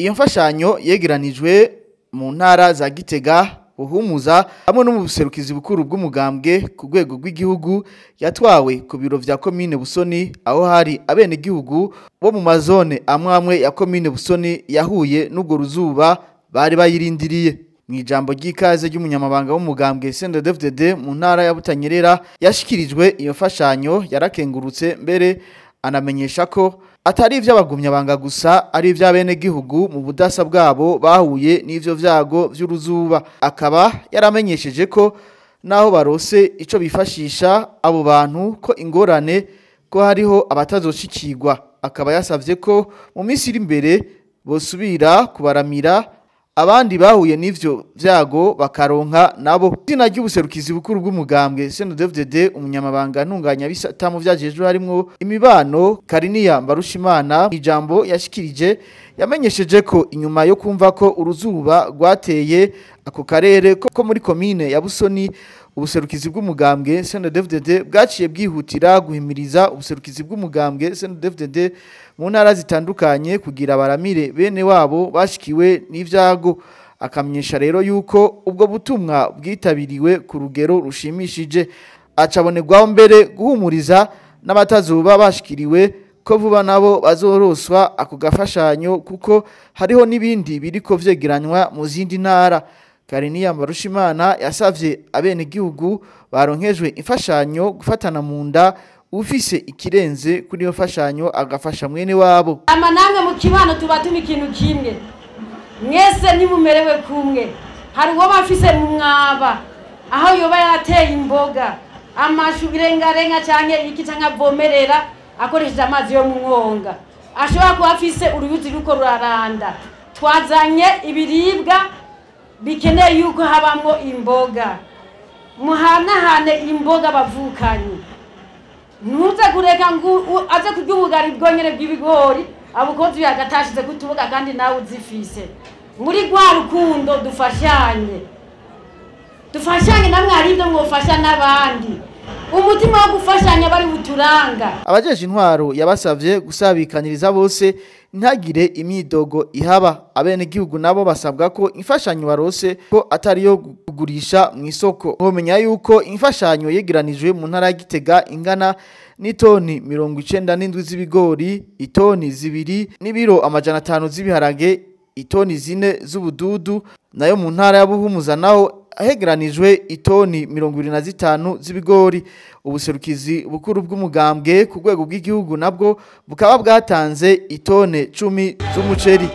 Iyo mfashanyo yegeranijwe mu ntara za Gitega, Buhumuza hamwe no mu buserukizi bukuru bw'umugambwe ku rwego rw'igihugu yatwawe ku biro vya komine Busoni, aho hari abene gihugu bo mu mazone amwe ya komine Busoni yahuye n'ubwo ruzuba bari bayirindiriye. Mwijambo ry'ikaze ry'umunyamabanga w'umugambwe CNDD-FDD mu ntara ya Butanyerera yashikirijwe iyo mfashanyo yarakengurutse mbere anamenyesha ko atari ivy'abagumyabanga gusa ari ivy'abene gihugu mu budasa bwabo bahuye n'ivyo vyago vy'uruzuba. Akaba yaramenyesheje ko naho barose ico bifashisha abo bantu ko ingorane ko hariho abatazoshikirwa. Akaba yasavye ko mu minsi iri imbere bosubira kubaramira abandi bahuye n'ivyo vyago bakaronka nabo. Izina ry'ubuserukizi bukuru bw'umugambwe CNDD-FDD umunyamabanga ntunganya bisata mu vyajejwe harimwo imibano Kariniya Mbarushimana ijambo yashikirije yamenyesheje ko inyuma yo kumva ko uruzuba rwateye ako karere ko muri komine ya Busoni, ubuserukizi bw'umugambwe CNDD-FDD bwaciye bwihutira guhimiriza ubuserukizi bw'umugambwe CNDD-FDD mu ntara zitandukanye kugira baramire bene wabo bashikiwe n'ivyago. Akamenyesha rero yuko ubwo butumwa bwitabiriwe ku rugero rushimishije, acabonerwaho mbere guhumuriza n'abatazuba bashikiriwe ko vuba nabo bazoroswa ako gafashanyo kuko hariho n'ibindi biriko vyegeranywa mu zindi ntara. Kariniya Mbarushimana yasavye abene gihugu baronkejwe infashanyo gufatana mu nda, ufise ikirenze kuri iyo mfashanyo agafasha mwene wabo. Namwe mu kibano tubatuma ikintu kimwe, mwese nimumerewe kumwe. Hari uwo bafise mu mwaba aho yoba yarateye imboga amashu birengarenga canke iki canke avomerera akoresheje amazi yo mu mwonga, ashobora kuba afise uruyuzi ruko ruraranda. Twazanye ibiribwa bikeneye yuko habamwo imboga, muhanahane imboga bavukanye. Ntuze kureka ngo aze kurya ubugari bwonyene bw'ibigori abukozi yagatashize kutubuga kandi nawe uzifise. Muri gwa rukundo dufashanye namwe ari byo mwofasha n'abandi. Umutima wo gufashanya bari buturanga. Abajeje intwaro yabasavye gusabikaniriza bose ntagire imyidogo ihaba. Abene gihugu nabo basabwa ko infashanyo barose ko atari yo kugurisha mu isoko. Homenya yuko infashanyo yegeranijwe mu ntara ya Gitega ingana n'itoni 97 z'ibigori, itoni 2 n'ibiro 500 z'ibiharage, itoni 4 z'ubududu, nayo mu ntara ya Buhumuza naho ahegeranijwe itoni 25 z'ibigori. Ubuserukizi bukuru bw'umugambwe ku rwego rw'igihugu nabwo bukaba bwatanze itone 10 z'umuceri.